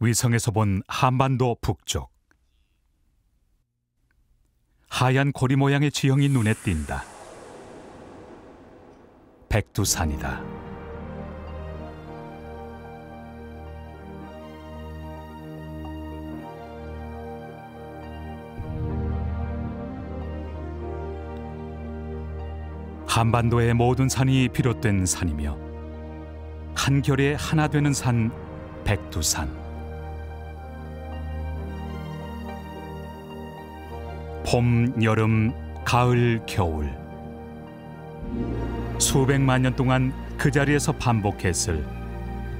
위성에서 본 한반도 북쪽. 하얀 고리 모양의 지형이 눈에 띈다. 백두산이다. 한반도의 모든 산이 비롯된 산이며 한결에 하나 되는 산 백두산. 봄, 여름, 가을, 겨울 수백만 년 동안 그 자리에서 반복했을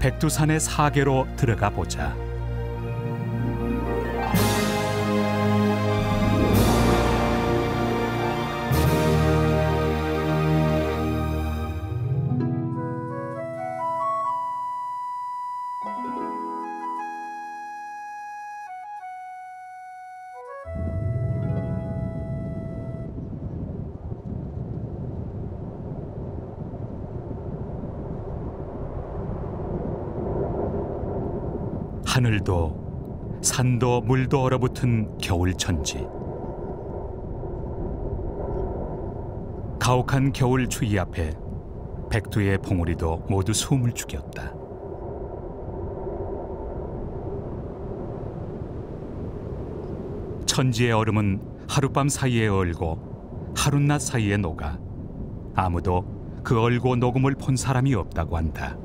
백두산의 사계로 들어가 보자. 하늘도 산도 물도 얼어붙은 겨울천지. 가혹한 겨울 추위 앞에 백두의 봉우리도 모두 숨을 죽였다. 천지의 얼음은 하룻밤 사이에 얼고 하룻낮 사이에 녹아 아무도 그 얼고 녹음을 본 사람이 없다고 한다.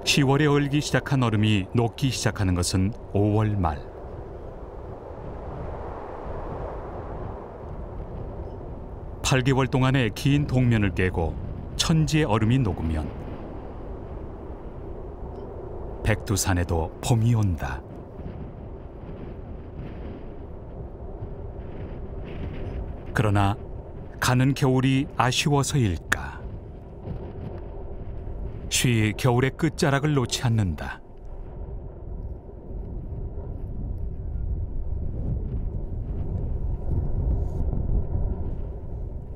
10월에 얼기 시작한 얼음이 녹기 시작하는 것은 5월 말. (8개월) 동안의 긴 동면을 깨고 천지의 얼음이 녹으면 백두산에도 봄이 온다. 그러나 가는 겨울이 아쉬워서일까? 쉬 겨울의 끝자락을 놓지 않는다.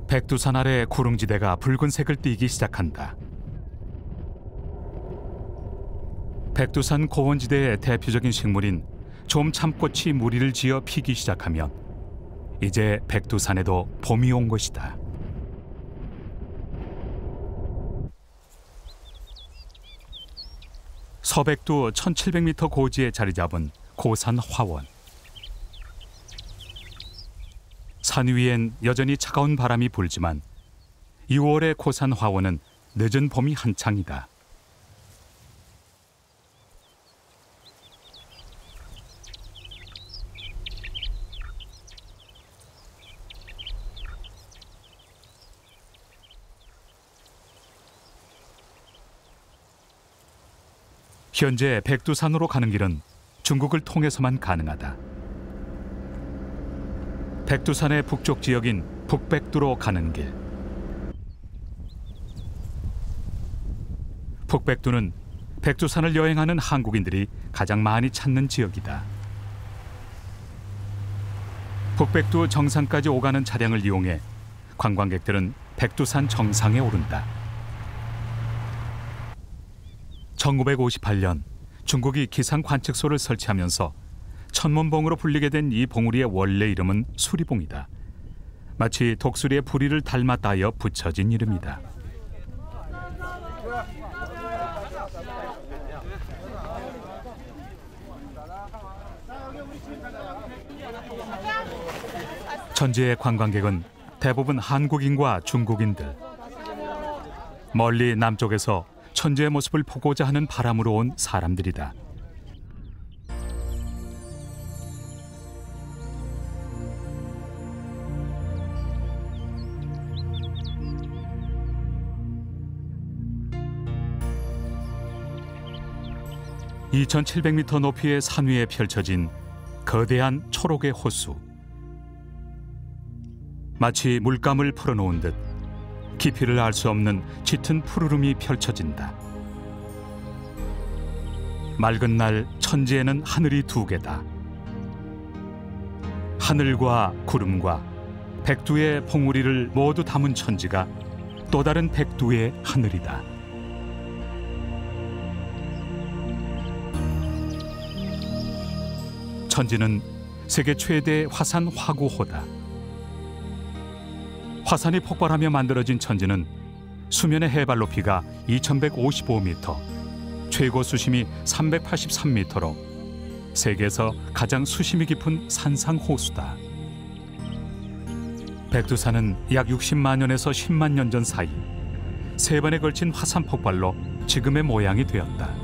백두산 아래 구릉지대가 붉은색을 띠기 시작한다. 백두산 고원지대의 대표적인 식물인 좀참꽃이 무리를 지어 피기 시작하면 이제 백두산에도 봄이 온 것이다. 서백두 1700m 고지에 자리 잡은 고산 화원. 산 위엔 여전히 차가운 바람이 불지만 6월의 고산 화원은 늦은 봄이 한창이다. 현재 백두산으로 가는 길은 중국을 통해서만 가능하다. 백두산의 북쪽 지역인 북백두로 가는 길. 북백두는 백두산을 여행하는 한국인들이 가장 많이 찾는 지역이다. 북백두 정상까지 오가는 차량을 이용해 관광객들은 백두산 정상에 오른다. 1958년 중국이 기상 관측소를 설치하면서 천문봉으로 불리게 된 이 봉우리의 원래 이름은 수리봉이다. 마치 독수리의 부리를 닮았다 하여 붙여진 이름이다. 천지의 관광객은 대부분 한국인과 중국인들. 멀리 남쪽에서 천지의 모습을 보고자 하는 바람으로 온 사람들이다. (2700m) 높이의 산 위에 펼쳐진 거대한 초록의 호수. 마치 물감을 풀어놓은 듯 깊이를 알 수 없는 짙은 푸르름이 펼쳐진다. 맑은 날 천지에는 하늘이 두 개다. 하늘과 구름과 백두의 봉우리를 모두 담은 천지가 또 다른 백두의 하늘이다. 천지는 세계 최대 화산 화구호다. 화산이 폭발하며 만들어진 천지는 수면의 해발 높이가 2155m, 최고 수심이 383m로 세계에서 가장 수심이 깊은 산상 호수다. 백두산은 약 60만 년에서 10만 년 전 사이 세 번에 걸친 화산 폭발로 지금의 모양이 되었다.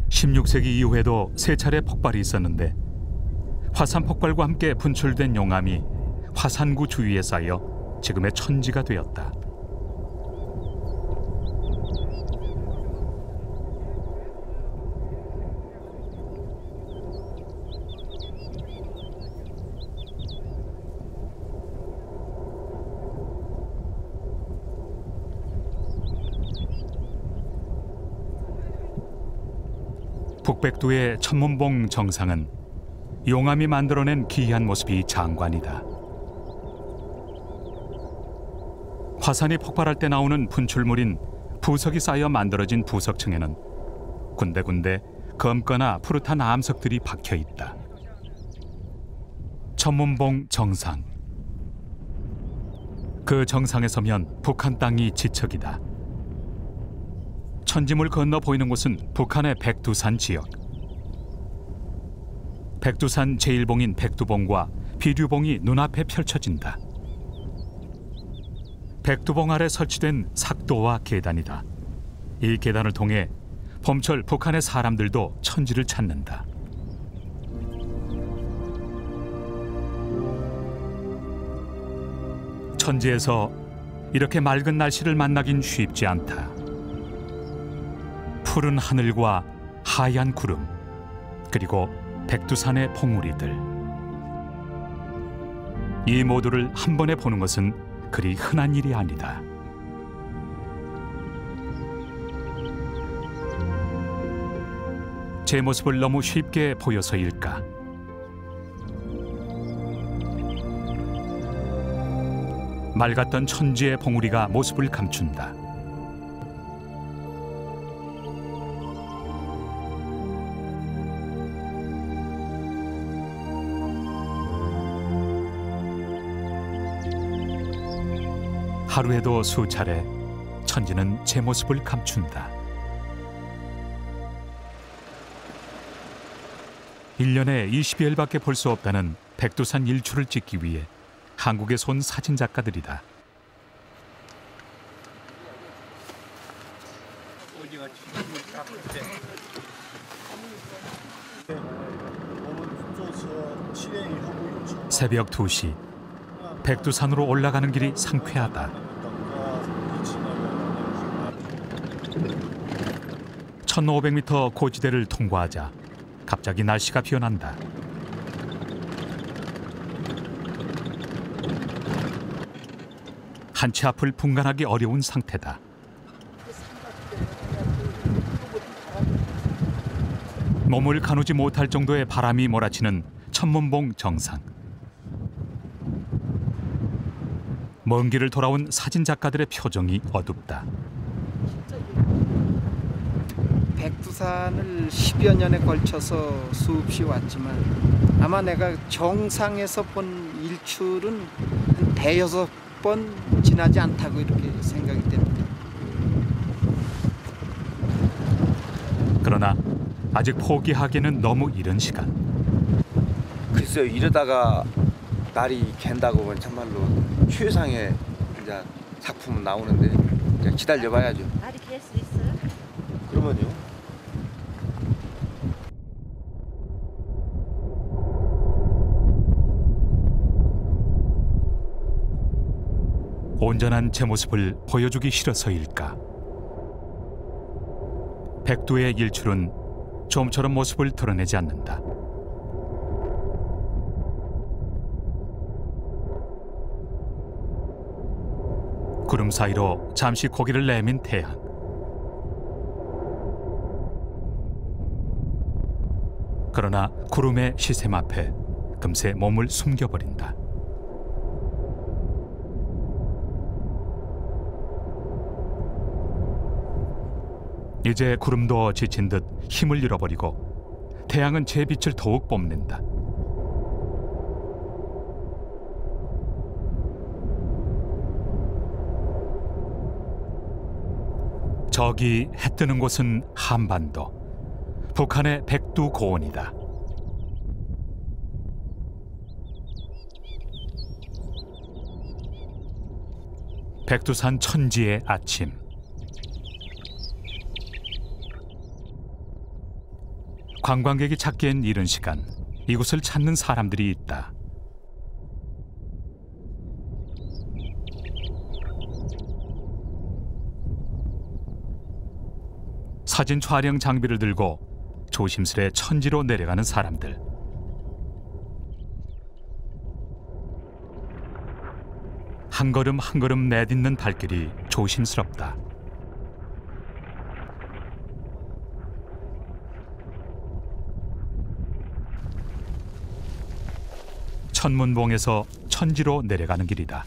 (16세기) 이후에도 세 차례 폭발이 있었는데 화산 폭발과 함께 분출된 용암이 화산구 주위에 쌓여 지금의 천지가 되었다. 북백두의 천문봉 정상은 용암이 만들어낸 기이한 모습이 장관이다. 화산이 폭발할 때 나오는 분출물인 부석이 쌓여 만들어진 부석층에는 군데군데 검거나 푸릇한 암석들이 박혀 있다. 천문봉 정상. 그 정상에 서면 북한 땅이 지척이다. 천지물 건너 보이는 곳은 북한의 백두산 지역. 백두산 제1봉인 백두봉과 비류봉이 눈앞에 펼쳐진다. 백두봉 아래 설치된 삭도와 계단이다. 이 계단을 통해 봄철 북한의 사람들도 천지를 찾는다. 천지에서 이렇게 맑은 날씨를 만나긴 쉽지 않다. 푸른 하늘과 하얀 구름, 그리고 백두산의 봉우리들. 이 모두를 한 번에 보는 것은 그리 흔한 일이 아니다. 제 모습을 너무 쉽게 보여서일까? 맑았던 천지의 봉우리가 모습을 감춘다. 하루에도 수차례 천지는 제 모습을 감춘다. 1년에 20여일밖에 볼 수 없다는 백두산 일출을 찍기 위해 한국에서 온 사진작가들이다. 새벽 2시, 백두산으로 올라가는 길이 상쾌하다. 1500m 고지대를 통과하자 갑자기 날씨가 변한다. 한 치 앞을 분간하기 어려운 상태다. 몸을 가누지 못할 정도의 바람이 몰아치는 천문봉 정상. 먼 길을 돌아온 사진작가들의 표정이 어둡다. 백두산을 10여 년에 걸쳐서 수없이 왔지만 아마 내가 정상에서 본 일출은 한 대여섯 번 지나지 않다고 이렇게 생각이 됩니다. 그러나 아직 포기하기는 너무 이른 시간. 글쎄요, 이러다가 날이 갠다고 보면 참말로 최상의 이제 작품은 나오는데 이제 기다려봐야죠. 날이 갤 수 있어요? 그러면요. 온전한 제 모습을 보여주기 싫어서일까? 백두의 일출은 좀처럼 모습을 드러내지 않는다. 구름 사이로 잠시 고개를 내민 태양. 그러나 구름의 시샘 앞에 금세 몸을 숨겨버린다. 이제 구름도 지친 듯 힘을 잃어버리고 태양은 제 빛을 더욱 뽐낸다. 저기 해 뜨는 곳은 한반도, 북한의 백두고원이다. 백두산 천지의 아침. 관광객이 찾기엔 이른 시간, 이곳을 찾는 사람들이 있다. 사진 촬영 장비를 들고 조심스레 천지로 내려가는 사람들. 한 걸음 한 걸음 내딛는 발길이 조심스럽다. 천문봉에서 천지로 내려가는 길이다.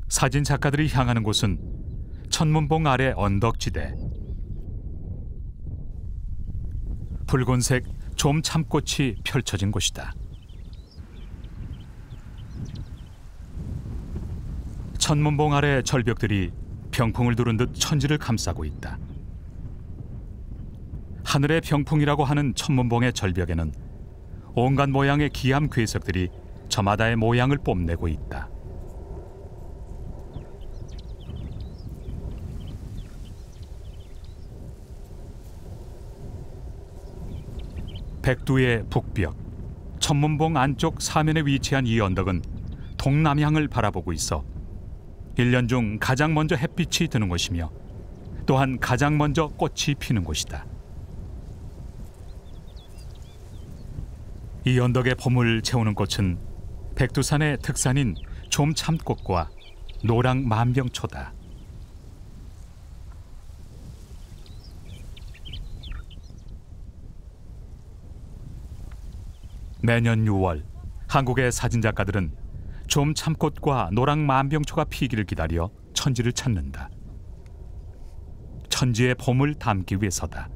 사진 작가들이 향하는 곳은 천문봉 아래 언덕지대. 붉은색 좀 참꽃이 펼쳐진 곳이다. 천문봉 아래 절벽들이 병풍을 두른 듯 천지를 감싸고 있다. 하늘의 병풍이라고 하는 천문봉의 절벽에는 온갖 모양의 기암 괴석들이 저마다의 모양을 뽐내고 있다. 백두의 북벽, 천문봉 안쪽 사면에 위치한 이 언덕은 동남향을 바라보고 있어 1년 중 가장 먼저 햇빛이 드는 곳이며 또한 가장 먼저 꽃이 피는 곳이다. 이 언덕의 봄을 채우는 꽃은 백두산의 특산인 좀참꽃과 노랑 만병초다. 매년 6월 한국의 사진작가들은 좀참꽃과 노랑 만병초가 피기를 기다려 천지를 찾는다. 천지의 봄을 담기 위해서다.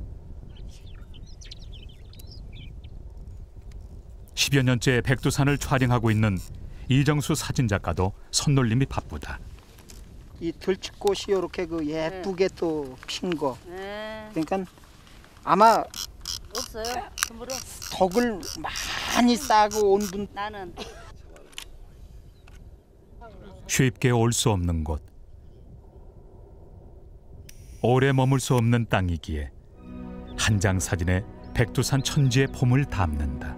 10여 년째 백두산을 촬영하고 있는 이정수 사진작가도 손놀림이 바쁘다. 이 들쥐꽃이 이렇게 그 예쁘게 또 핀 거. 그러니까 아마 없어요. 드물어. 덕을 많이 싸고 온 분. 나는 쉽게 올 수 없는 곳, 오래 머물 수 없는 땅이기에 한 장 사진에 백두산 천지의 봄을 담는다.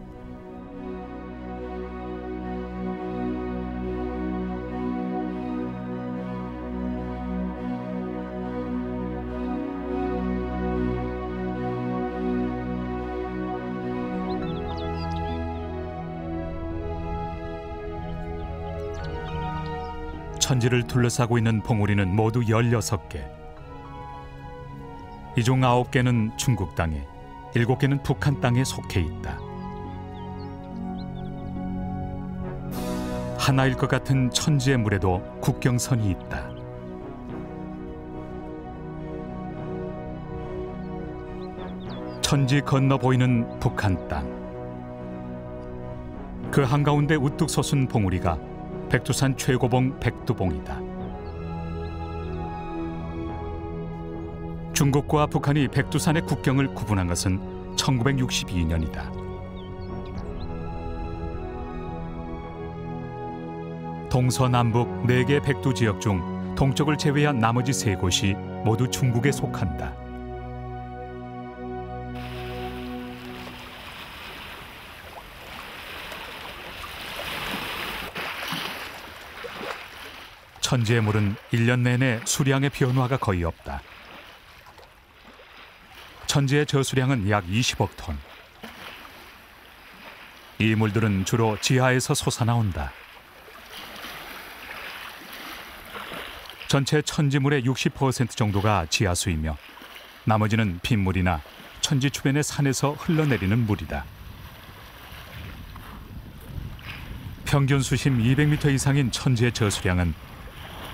천지를 둘러싸고 있는 봉우리는 모두 16개. 이 중 9개는 중국 땅에, 7개는 북한 땅에 속해 있다. 하나일 것 같은 천지의 물에도 국경선이 있다. 천지 건너 보이는 북한 땅. 그 한가운데 우뚝 솟은 봉우리가 백두산 최고봉 백두봉이다. 중국과 북한이 백두산의 국경을 구분한 것은 1962년이다. 동서남북 4개 백두 지역 중 동쪽을 제외한 나머지 3곳이 모두 중국에 속한다. 천지의 물은 1년 내내 수량의 변화가 거의 없다. 천지의 저수량은 약 20억 톤. 이 물들은 주로 지하에서 솟아나온다. 전체 천지물의 60% 정도가 지하수이며 나머지는 빗물이나 천지 주변의 산에서 흘러내리는 물이다. 평균 수심 200m 이상인 천지의 저수량은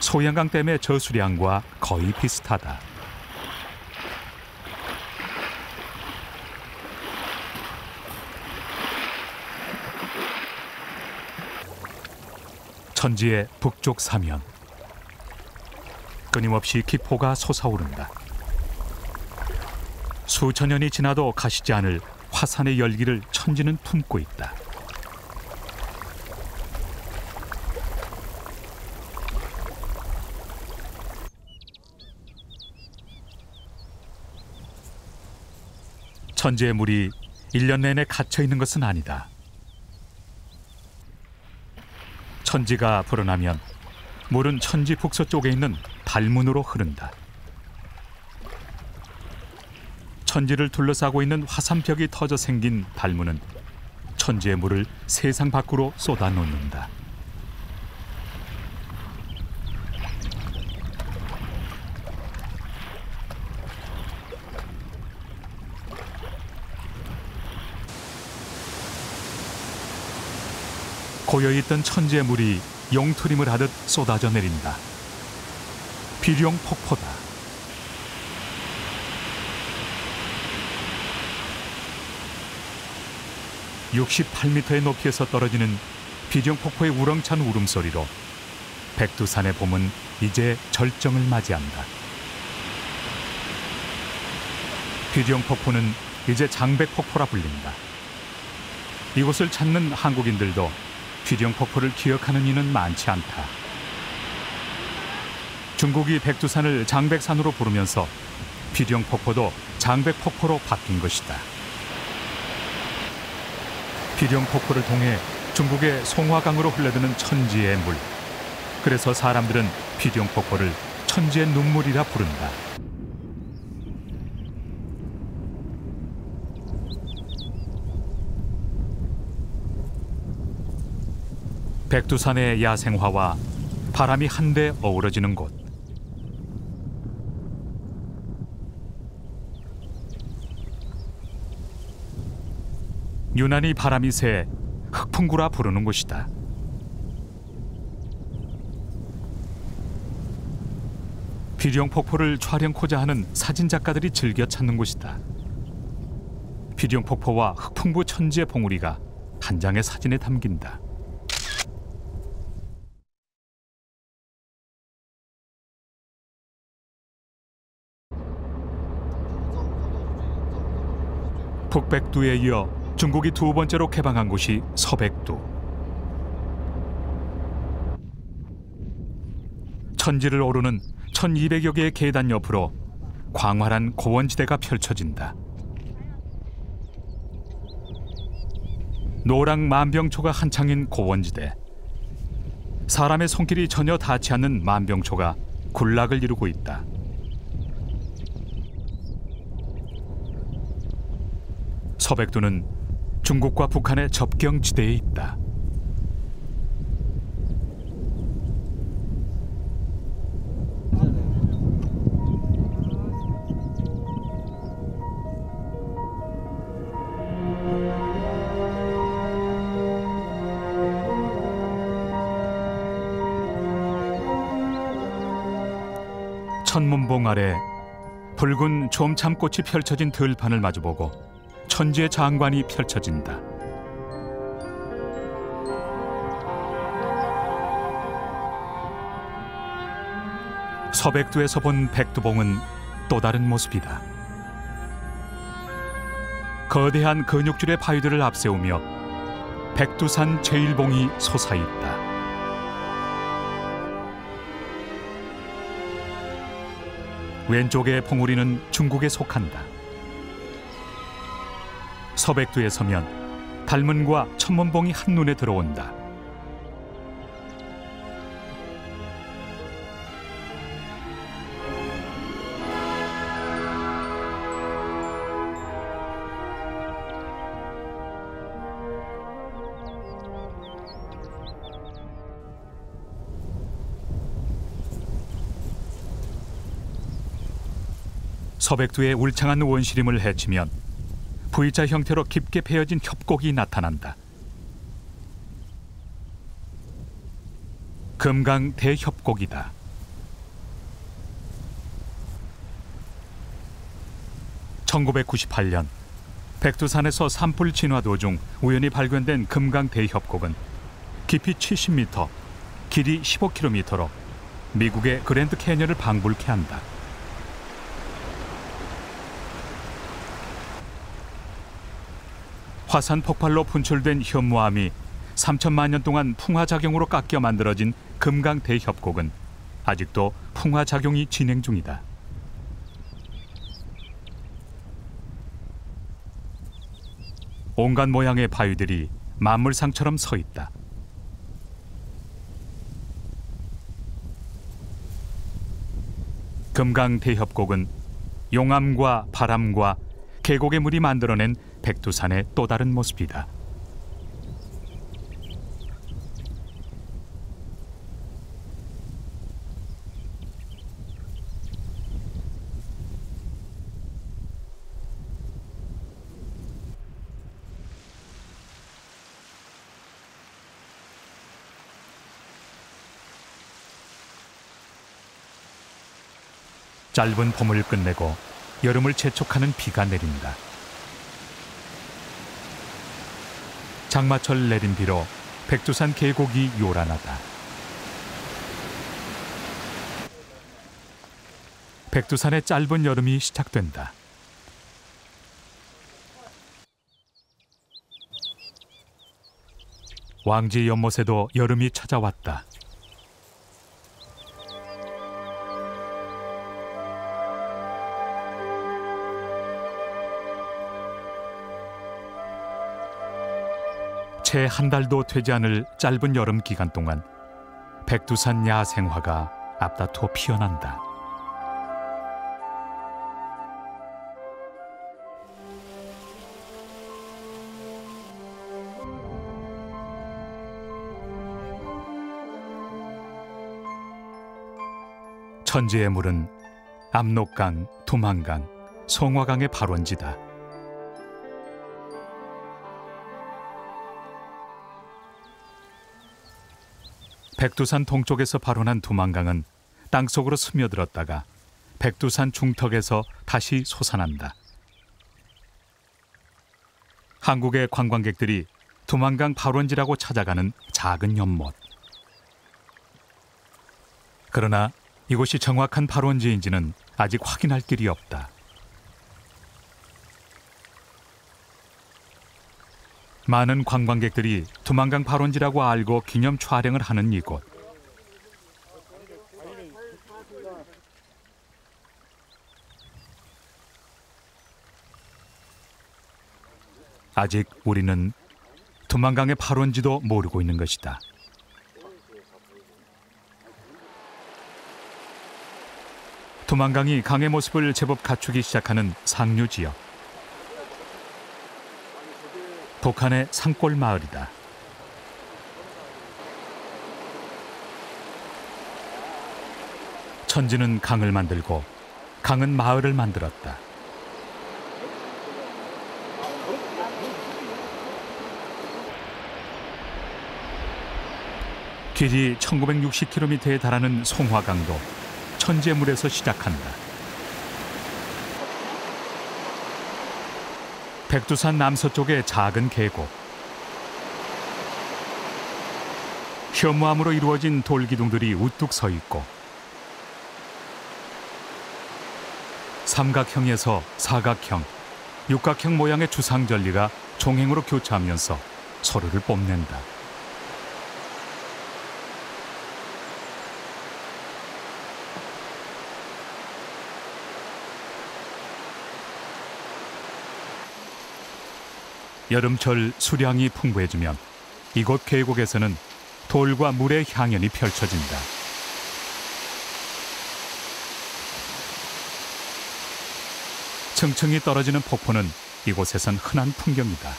소양강 댐의 저수량과 거의 비슷하다. 천지의 북쪽 사면. 끊임없이 기포가 솟아오른다. 수천 년이 지나도 가시지 않을 화산의 열기를 천지는 품고 있다. 천지의 물이 1년 내내 갇혀 있는 것은 아니다. 천지가 불어나면 물은 천지 북서쪽에 있는 달문으로 흐른다. 천지를 둘러싸고 있는 화산벽이 터져 생긴 달문은 천지의 물을 세상 밖으로 쏟아놓는다. 고여있던 천지의 물이 용트림을 하듯 쏟아져 내린다. 비룡 폭포다. (68m의) 높이에서 떨어지는 비룡 폭포의 우렁찬 울음소리로 백두산의 봄은 이제 절정을 맞이한다. 비룡 폭포는 이제 장백폭포라 불린다. 이곳을 찾는 한국인들도 비룡 폭포를 기억하는 이는 많지 않다. 중국이 백두산을 장백산으로 부르면서 비룡 폭포도 장백폭포로 바뀐 것이다. 비룡 폭포를 통해 중국의 송화강으로 흘러드는 천지의 물. 그래서 사람들은 비룡 폭포를 천지의 눈물이라 부른다. 백두산의 야생화와 바람이 한데 어우러지는 곳. 유난히 바람이 새 흑풍구라 부르는 곳이다. 비룡 폭포를 촬영코자 하는 사진작가들이 즐겨 찾는 곳이다. 비룡 폭포와 흑풍구 천지의 봉우리가 한 장의 사진에 담긴다. 북백두에 이어 중국이 두 번째로 개방한 곳이 서백두. 천지를 오르는 1200여 개의 계단 옆으로 광활한 고원지대가 펼쳐진다. 노랑 만병초가 한창인 고원지대. 사람의 손길이 전혀 닿지 않는 만병초가 군락을 이루고 있다. 서백두는 중국과 북한의 접경지대에 있다. 천문봉 아래 붉은 좀참꽃이 펼쳐진 들판을 마주보고 천지의 장관이 펼쳐진다. 서백두에서 본 백두봉은 또 다른 모습이다. 거대한 근육줄의 바위들을 앞세우며 백두산 제1봉이 솟아있다. 왼쪽의 봉우리는 중국에 속한다. 서백두에 서면 달문과 천문봉이 한눈에 들어온다. 서백두의 울창한 원시림을 헤치면 V자 형태로 깊게 베어진 협곡이 나타난다. 금강 대협곡이다. (1998년) 백두산에서 산불 진화 도중 우연히 발견된 금강 대협곡은 깊이 70m, 길이 15km로 미국의 그랜드 캐니언을 방불케 한다. 화산 폭발로 분출된 현무암이 3천만 년 동안 풍화작용으로 깎여 만들어진 금강 대협곡은 아직도 풍화작용이 진행 중이다. 온갖 모양의 바위들이 만물상처럼 서 있다. 금강 대협곡은 용암과 바람과 계곡의 물이 만들어낸 백두산의 또 다른 모습이다. 짧은 봄을 끝내고 여름을 재촉하는 비가 내린다. 장마철 내린 비로 백두산 계곡이 요란하다. 백두산의 짧은 여름이 시작된다. 왕지 연못에도 여름이 찾아왔다. 채 한 달도 되지 않을 짧은 여름 기간 동안 백두산 야생화가 앞다퉈 피어난다. 천지의 물은 압록강, 두만강, 송화강의 발원지다. 백두산 동쪽에서 발원한 두만강은 땅속으로 스며들었다가 백두산 중턱에서 다시 솟아난다. 한국의 관광객들이 두만강 발원지라고 찾아가는 작은 연못. 그러나 이곳이 정확한 발원지인지는 아직 확인할 길이 없다. 많은 관광객들이 두만강 발원지라고 알고 기념 촬영을 하는 이곳. 아직 우리는 두만강의 발원지도 모르고 있는 것이다. 두만강이 강의 모습을 제법 갖추기 시작하는 상류 지역. 북한의 산골 마을이다. 천지는 강을 만들고 강은 마을을 만들었다. 길이 1960km에 달하는 송화강도 천지의 물에서 시작한다. 백두산 남서쪽의 작은 계곡. 현무암으로 이루어진 돌기둥들이 우뚝 서 있고 삼각형에서 사각형, 육각형 모양의 주상절리가 종횡으로 교차하면서 서로를 뽐낸다. 여름철 수량이 풍부해지면 이곳 계곡에서는 돌과 물의 향연이 펼쳐진다. 층층이 떨어지는 폭포는 이곳에선 흔한 풍경이다.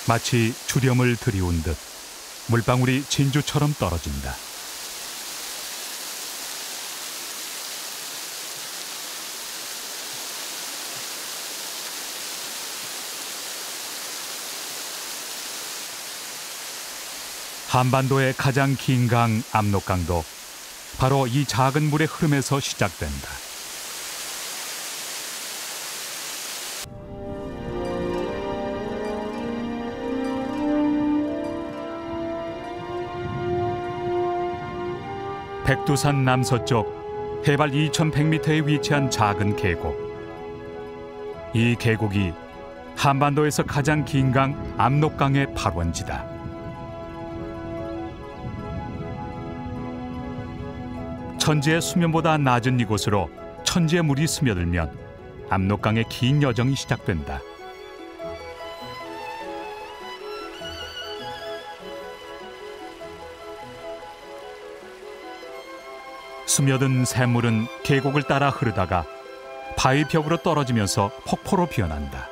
마치 주렴을 들이운 듯 물방울이 진주처럼 떨어진다. 한반도의 가장 긴 강 압록강도 바로 이 작은 물의 흐름에서 시작된다. 백두산 남서쪽 해발 2100m에 위치한 작은 계곡. 이 계곡이 한반도에서 가장 긴 강 압록강의 발원지다. 천지의 수면보다 낮은 이곳으로 천지의 물이 스며들면 압록강의 긴 여정이 시작된다. 스며든 샘물은 계곡을 따라 흐르다가 바위 벽으로 떨어지면서 폭포로 변한다.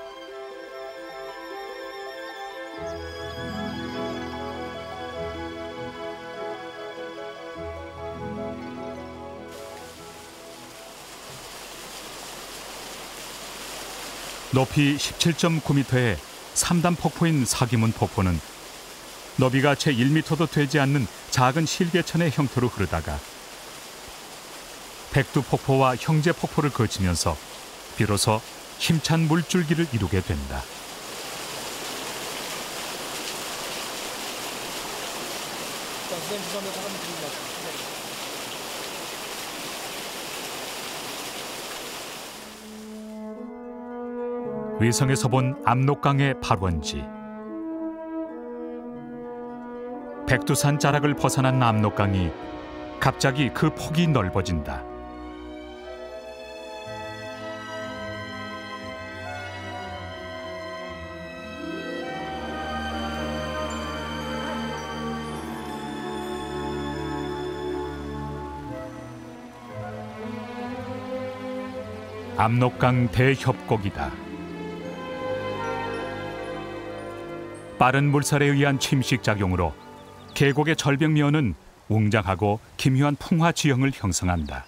높이 17.9m의 3단 폭포인 사기문 폭포는 너비가 채 1m도 되지 않는 작은 실개천의 형태로 흐르다가 백두폭포와 형제폭포를 거치면서 비로소 힘찬 물줄기를 이루게 된다. 위성에서 본 압록강의 발원지. 백두산 자락을 벗어난 압록강이 갑자기 그 폭이 넓어진다. 압록강 대협곡이다. 빠른 물살에 의한 침식작용으로 계곡의 절벽면은 웅장하고 기묘한 풍화 지형을 형성한다.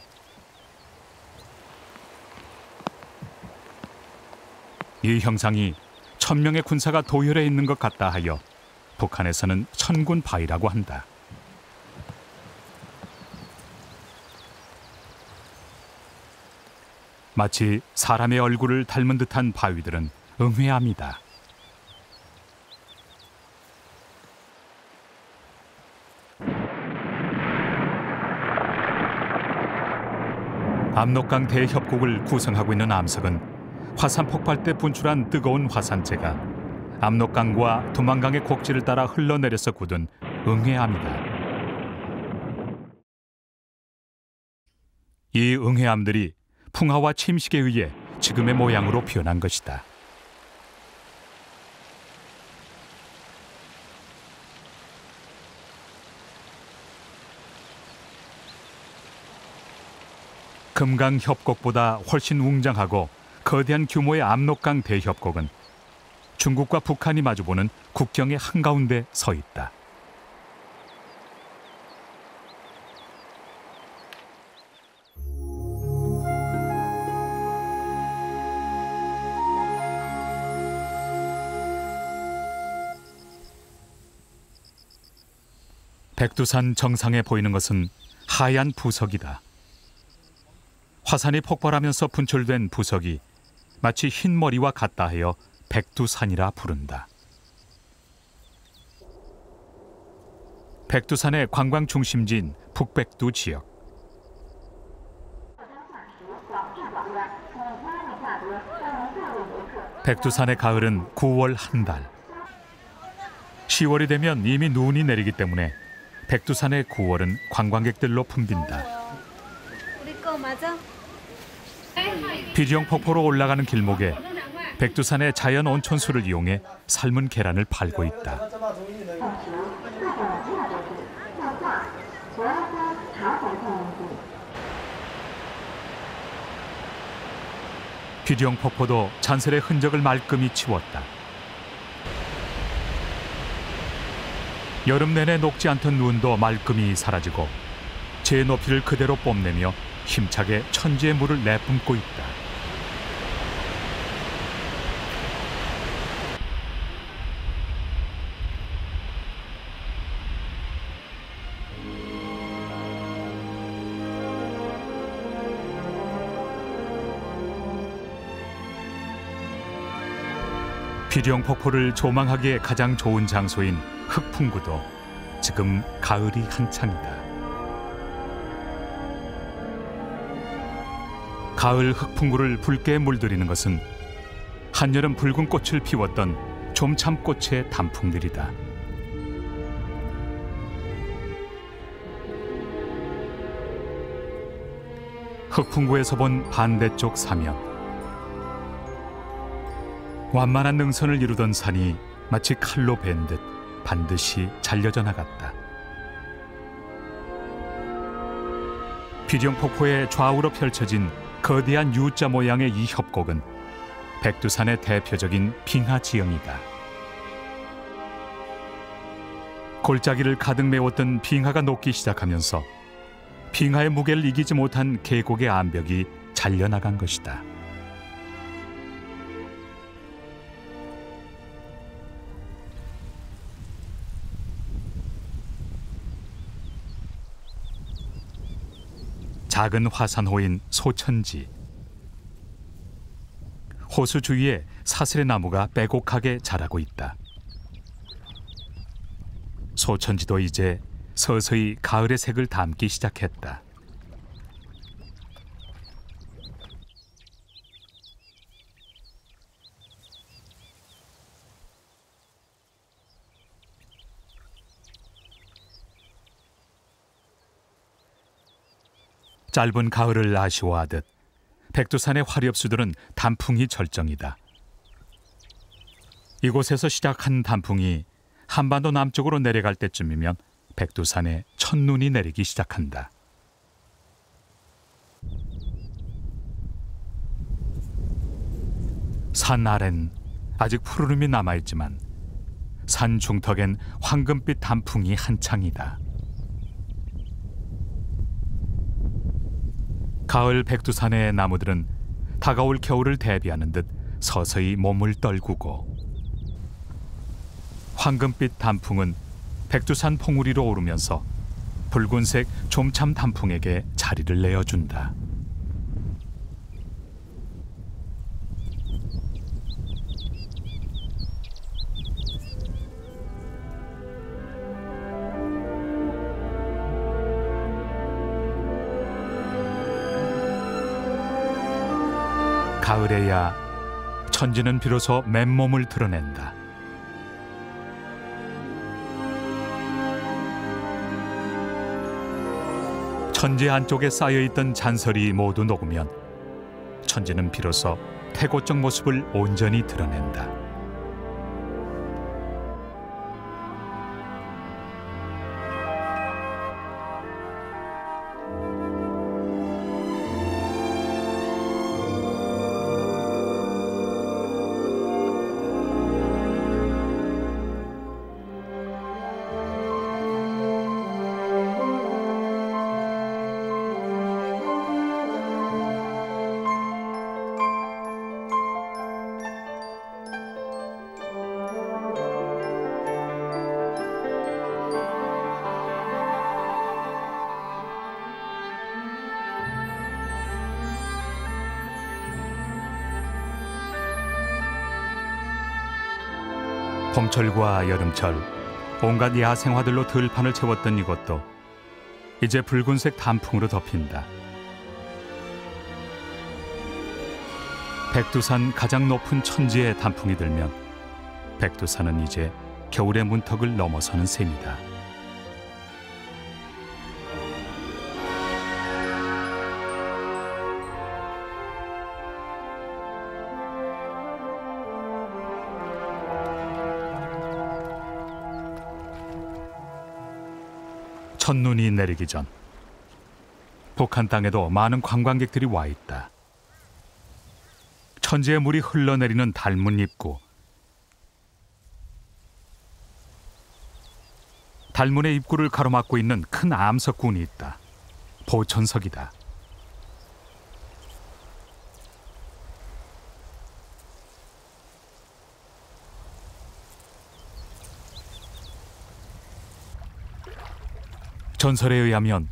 이 형상이 1000명의 군사가 도열해 있는 것 같다 하여 북한에서는 천군바위라고 한다. 마치 사람의 얼굴을 닮은 듯한 바위들은 응회암이다. 압록강 대협곡을 구성하고 있는 암석은 화산 폭발 때 분출한 뜨거운 화산재가 압록강과 두만강의 곡지를 따라 흘러내려서 굳은 응회암이다. 이 응회암들이 풍화와 침식에 의해 지금의 모양으로 변한 것이다. 금강 협곡보다 훨씬 웅장하고 거대한 규모의 압록강 대협곡은 중국과 북한이 마주보는 국경의 한가운데 서 있다. 백두산 정상에 보이는 것은 하얀 부석이다. 화산이 폭발하면서 분출된 부석이 마치 흰 머리와 같다 하여 백두산이라 부른다. 백두산의 관광 중심지인 북백두 지역. 백두산의 가을은 9월 한 달. 10월이 되면 이미 눈이 내리기 때문에 백두산의 9월은 관광객들로 붐빈다. 우리 거 맞아? 비령 폭포로 올라가는 길목에 백두산의 자연 온천수를 이용해 삶은 계란을 팔고 있다. 비령 폭포도 잔설의 흔적을 말끔히 치웠다. 여름 내내 녹지 않던 눈도 말끔히 사라지고 제 높이를 그대로 뽐내며 힘차게 천지의 물을 내뿜고 있다. 비룡폭포를 조망하기에 가장 좋은 장소인 흑풍구도 지금 가을이 한창이다. 가을 흑풍구를 붉게 물들이는 것은 한여름 붉은 꽃을 피웠던 좀참꽃의 단풍들이다. 흑풍구에서 본 반대쪽 사면, 완만한 능선을 이루던 산이 마치 칼로 벤 듯 반드시 잘려져 나갔다. 비룡폭포의 좌우로 펼쳐진 거대한 U자 모양의 이 협곡은 백두산의 대표적인 빙하 지형이다. 골짜기를 가득 메웠던 빙하가 녹기 시작하면서 빙하의 무게를 이기지 못한 계곡의 암벽이 잘려나간 것이다. 작은 화산호인 소천지. 호수 주위에 사슬의 나무가 빼곡하게 자라고 있다. 소천지도 이제 서서히 가을의 색을 담기 시작했다. 짧은 가을을 아쉬워하듯 백두산의 화렵수들은 단풍이 절정이다. 이곳에서 시작한 단풍이 한반도 남쪽으로 내려갈 때쯤이면 백두산에 첫눈이 내리기 시작한다. 산 아래는 아직 푸르름이 남아있지만 산 중턱엔 황금빛 단풍이 한창이다. 가을 백두산의 나무들은 다가올 겨울을 대비하는 듯 서서히 몸을 떨구고, 황금빛 단풍은 백두산 봉우리로 오르면서 붉은색 좀참 단풍에게 자리를 내어준다. 가을에야 천지는 비로소 맨몸을 드러낸다. 천지 안쪽에 쌓여있던 잔설이 모두 녹으면 천지는 비로소 태고적 모습을 온전히 드러낸다. 봄철과 여름철 온갖 야생화들로 들판을 채웠던 이곳도 이제 붉은색 단풍으로 덮인다. 백두산 가장 높은 천지에 단풍이 들면 백두산은 이제 겨울의 문턱을 넘어서는 셈이다. 첫눈이 내리기 전 북한 땅에도 많은 관광객들이 와 있다. 천지의 물이 흘러내리는 달문 입구, 달문의 입구를 가로막고 있는 큰 암석군이 있다. 보천석이다. 전설에 의하면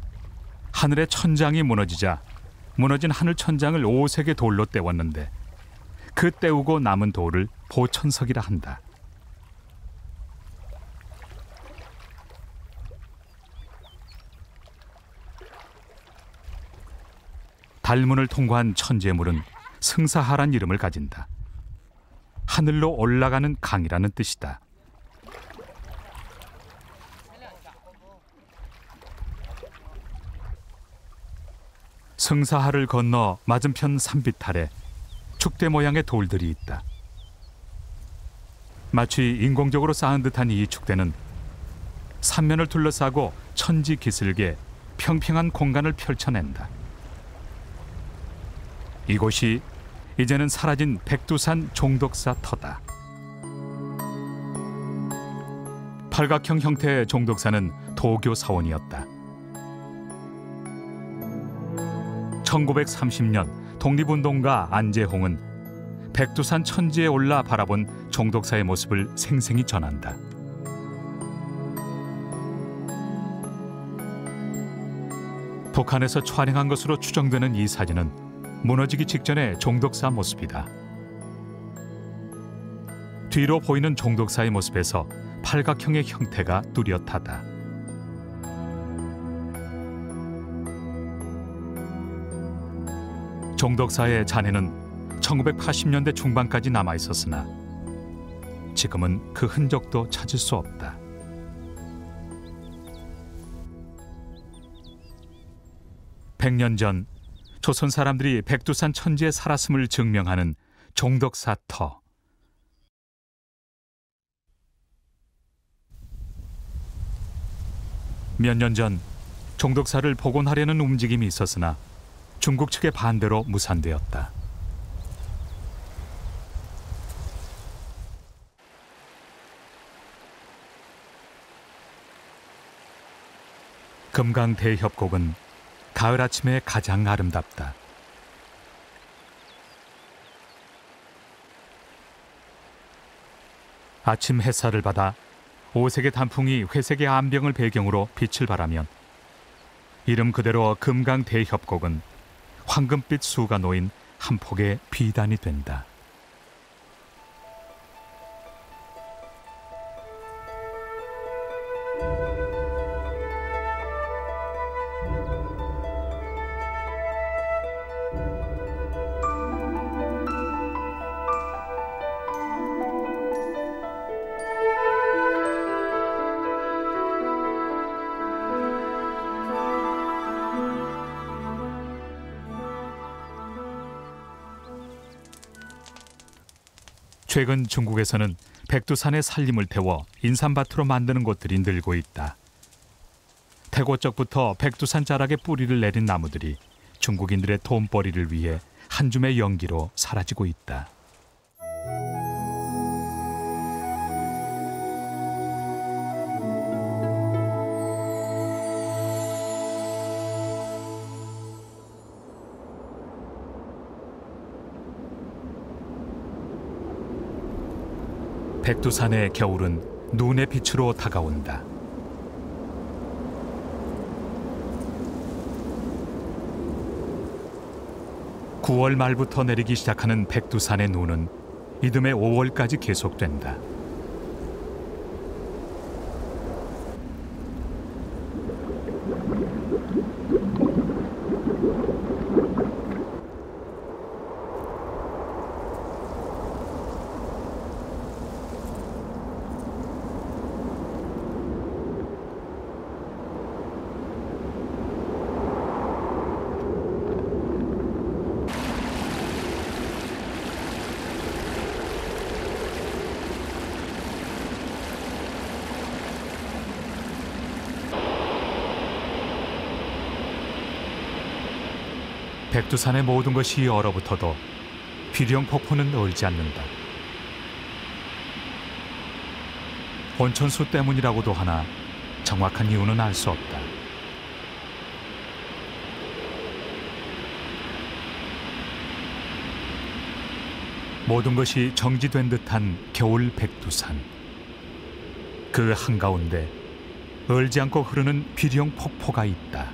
하늘의 천장이 무너지자 무너진 하늘 천장을 5색의 돌로 떼웠는데 그 떼우고 남은 돌을 보천석이라 한다. 달문을 통과한 천재물은 승사하란 이름을 가진다. 하늘로 올라가는 강이라는 뜻이다. 승사하를 건너 맞은편 산빛 아래 축대 모양의 돌들이 있다. 마치 인공적으로 쌓은 듯한 이 축대는 산면을 둘러싸고 천지 기슭에 평평한 공간을 펼쳐낸다. 이곳이 이제는 사라진 백두산 종덕사 터다. 팔각형 형태의 종덕사는 도교 사원이었다. 1930년 독립운동가 안재홍은 백두산 천지에 올라 바라본 종덕사의 모습을 생생히 전한다. 북한에서 촬영한 것으로 추정되는 이 사진은 무너지기 직전의 종덕사 모습이다. 뒤로 보이는 종덕사의 모습에서 팔각형의 형태가 뚜렷하다. 종덕사의 잔해는 1980년대 중반까지 남아 있었으나 지금은 그 흔적도 찾을 수 없다. (100년) 전 조선 사람들이 백두산 천지에 살았음을 증명하는 종덕사 터. 몇 년 전 종덕사를 복원하려는 움직임이 있었으나 중국 측의 반대로 무산되었다. 금강 대협곡은 가을 아침에 가장 아름답다. 아침 햇살을 받아 오색의 단풍이 회색의 암병을 배경으로 빛을 발하면 이름 그대로 금강 대협곡은 황금빛 수가 놓인 한 폭의 비단이 된다. 최근 중국에서는 백두산의 산림을 태워 인삼밭으로 만드는 곳들이 늘고 있다. 태고 쪽부터 백두산 자락에 뿌리를 내린 나무들이 중국인들의 돈벌이를 위해 한 줌의 연기로 사라지고 있다. 백두산의 겨울은 눈의 빛으로 다가온다. (9월) 말부터 내리기 시작하는 백두산의 눈은 이듬해 5월까지 계속된다. 백두산의 모든 것이 얼어붙어도 비령 폭포는 얼지 않는다. 온천수 때문이라고도 하나 정확한 이유는 알 수 없다. 모든 것이 정지된 듯한 겨울 백두산. 그 한가운데 얼지 않고 흐르는 비령 폭포가 있다.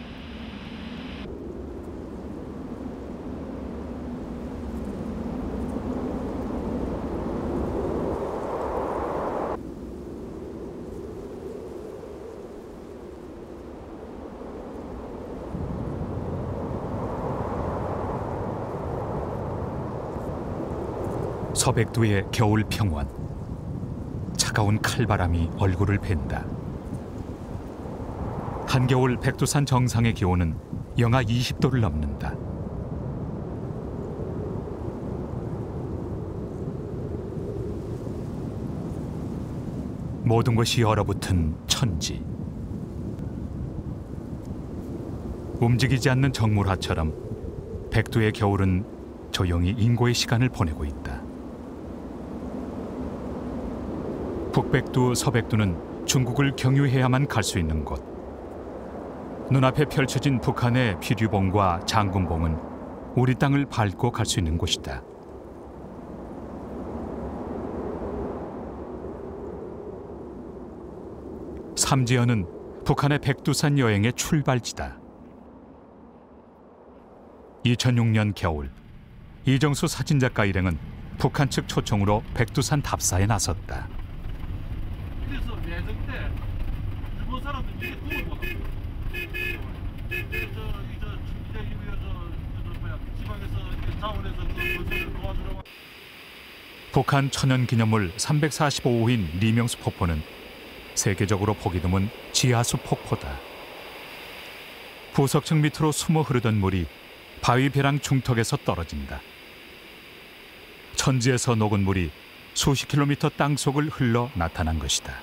서백두의 겨울 평원. 차가운 칼바람이 얼굴을 벤다. 한겨울 백두산 정상의 기온은 영하 20도를 넘는다. 모든 것이 얼어붙은 천지. 움직이지 않는 정물화처럼 백두의 겨울은 조용히 인고의 시간을 보내고 있다. 북백두, 서백두는 중국을 경유해야만 갈 수 있는 곳. 눈앞에 펼쳐진 북한의 피류봉과 장군봉은 우리 땅을 밟고 갈 수 있는 곳이다. 삼지연은 북한의 백두산 여행의 출발지다. 2006년 겨울, 이정수 사진작가 일행은 북한 측 초청으로 백두산 답사에 나섰다. 그래서 내정 때 일본 사람들 이게 도움을 못 합니다. 지방에서 자원에서 건설을 도와주려고. 북한 천연기념물 345호인 리명수 폭포는 세계적으로 보기 드문 지하수 폭포다. 부석층 밑으로 숨어 흐르던 물이 바위 벼랑 중턱에서 떨어진다. 천지에서 녹은 물이 수십 킬로미터 땅속을 흘러 나타난 것이다.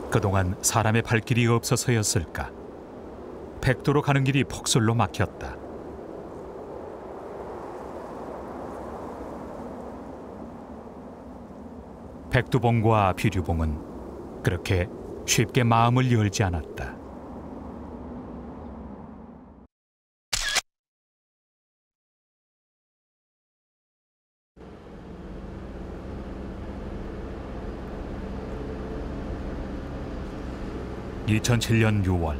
그동안 사람의 발길이 없어서였을까? 백두로 가는 길이 폭설로 막혔다. 백두봉과 비류봉은 그렇게 쉽게 마음을 열지 않았다. (2007년 6월)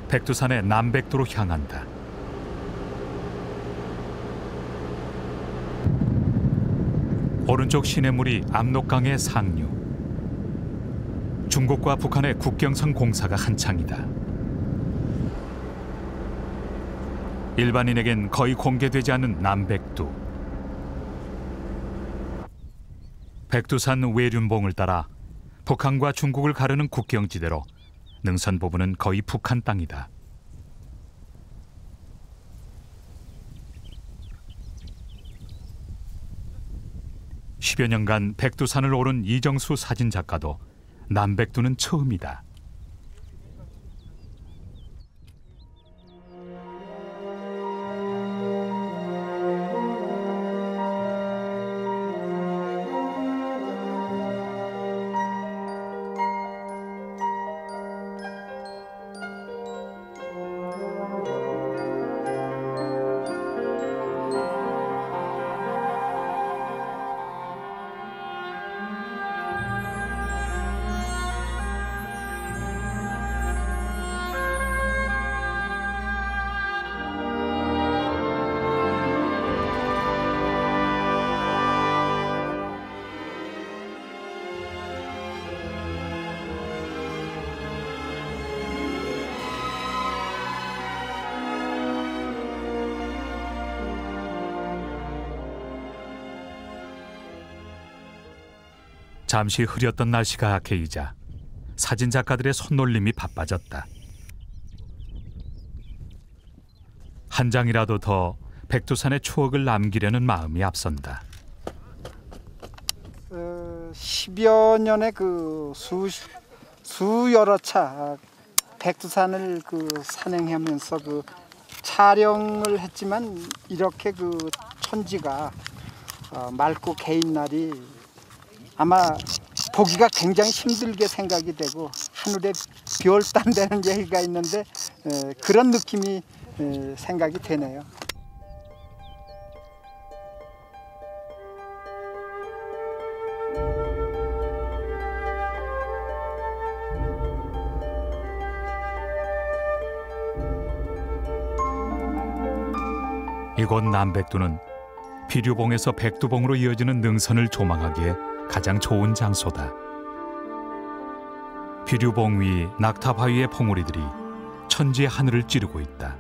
백두산의 남백두로 향한다. 오른쪽 시냇물이 압록강의 상류. 중국과 북한의 국경선 공사가 한창이다. 일반인에겐 거의 공개되지 않은 남백두. 백두산 외륜봉을 따라 북한과 중국을 가르는 국경지대로 능선 부분은 거의 북한 땅이다. (10여) 년간 백두산을 오른 이정수 사진작가도 남백두는 처음이다. 잠시 흐렸던 날씨가 악해이자 사진작가들의 손놀림이 바빠졌다. 한 장이라도 더 백두산의 추억을 남기려는 마음이 앞선다. 10여 년의 그 수여러 차 백두산을 그 산행하면서 그 촬영을 했지만 이렇게 그 천지가 맑고 개인 날이 아마 보기가 굉장히 힘들게 생각이 되고 하늘에 별단되는 얘기가 있는데 그런 느낌이 생각이 되네요. 이곳 남백두는 비류봉에서 백두봉으로 이어지는 능선을 조망하기에 가장 좋은 장소다. 비류봉 위 낙타 바위의 봉우리들이 천지의 하늘을 찌르고 있다.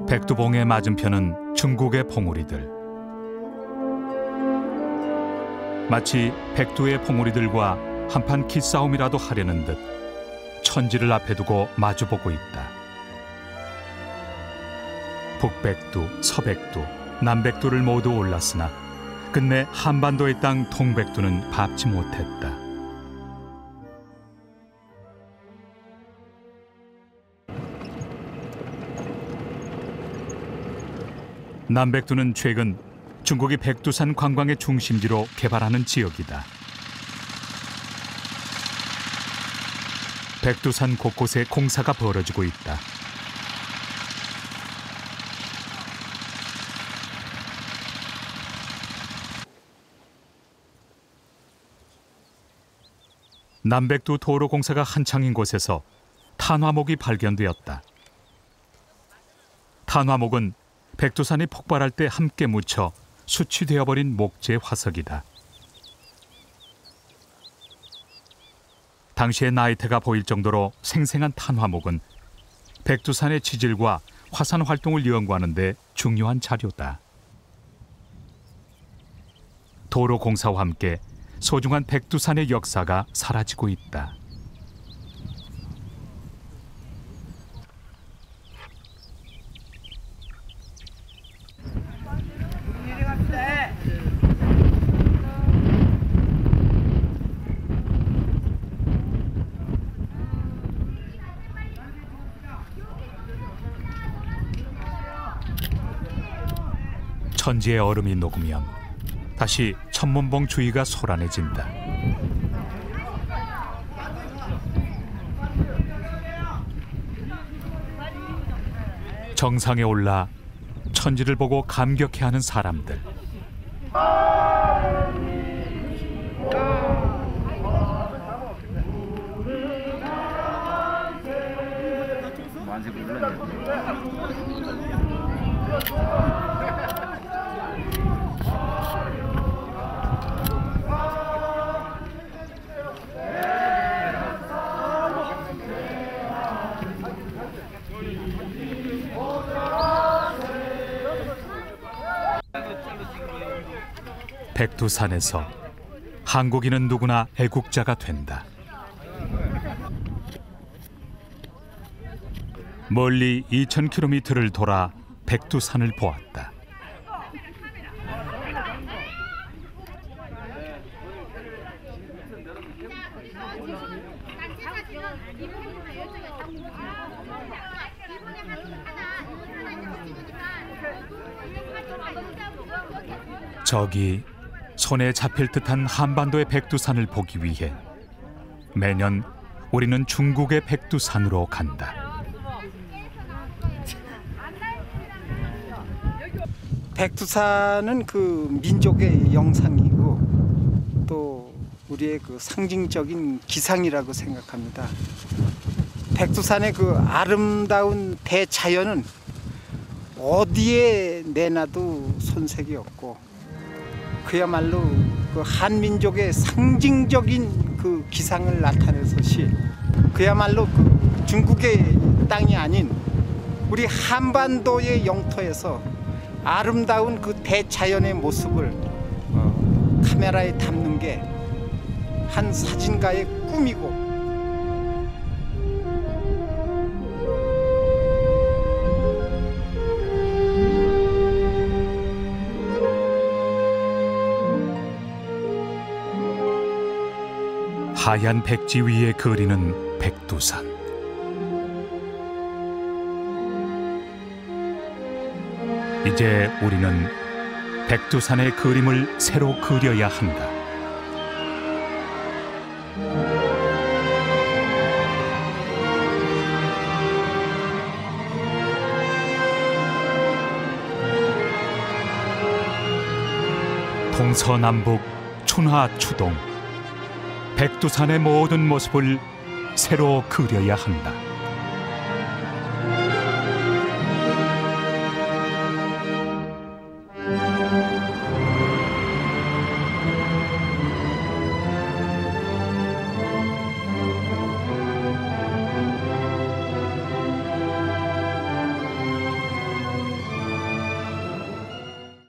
백두봉의 맞은편은 중국의 봉우리들. 마치 백두의 봉우리들과 한판 기싸움이라도 하려는 듯 천지를 앞에 두고 마주보고 있다. 북백두, 서백두, 남백두를 모두 올랐으나 끝내 한반도의 땅 동백두는 밟지 못했다. 남백두는 최근 중국이 백두산 관광의 중심지로 개발하는 지역이다. 백두산 곳곳에 공사가 벌어지고 있다. 남백두 도로 공사가 한창인 곳에서 탄화목이 발견되었다. 탄화목은 백두산이 폭발할 때 함께 묻혀 수치되어버린 목재 화석이다. 당시의 나이테가 보일 정도로 생생한 탄화목은 백두산의 지질과 화산 활동을 연구하는 데 중요한 자료다. 도로 공사와 함께 소중한 백두산의 역사가 사라지고 있다. 천지의 얼음이 녹으면 다시 천문봉 주위가 소란해진다. 정상에 올라 천지를 보고 감격해하는 사람들. 백두산에서 한국인은 누구나 애국자가 된다. 멀리 2000km를 돌아 백두산을 보았다. 저기 손에 잡힐 듯한 한반도의 백두산을 보기 위해 매년 우리는 중국의 백두산으로 간다. 백두산은 그 민족의 영상이고 또 우리의 그 상징적인 기상이라고 생각합니다. 백두산의 그 아름다운 대자연은 어디에 내놔도 손색이 없고 그야말로 그 한민족의 상징적인 그 기상을 나타내서시 그야말로 그 중국의 땅이 아닌 우리 한반도의 영토에서 아름다운 그 대자연의 모습을 카메라에 담는 게 한 사진가의 꿈이고 하얀 백지 위에 그리는 백두산. 이제 우리는 백두산의 그림을 새로 그려야 한다. 동서남북 춘하추동 백두산의 모든 모습을 새로 그려야 한다.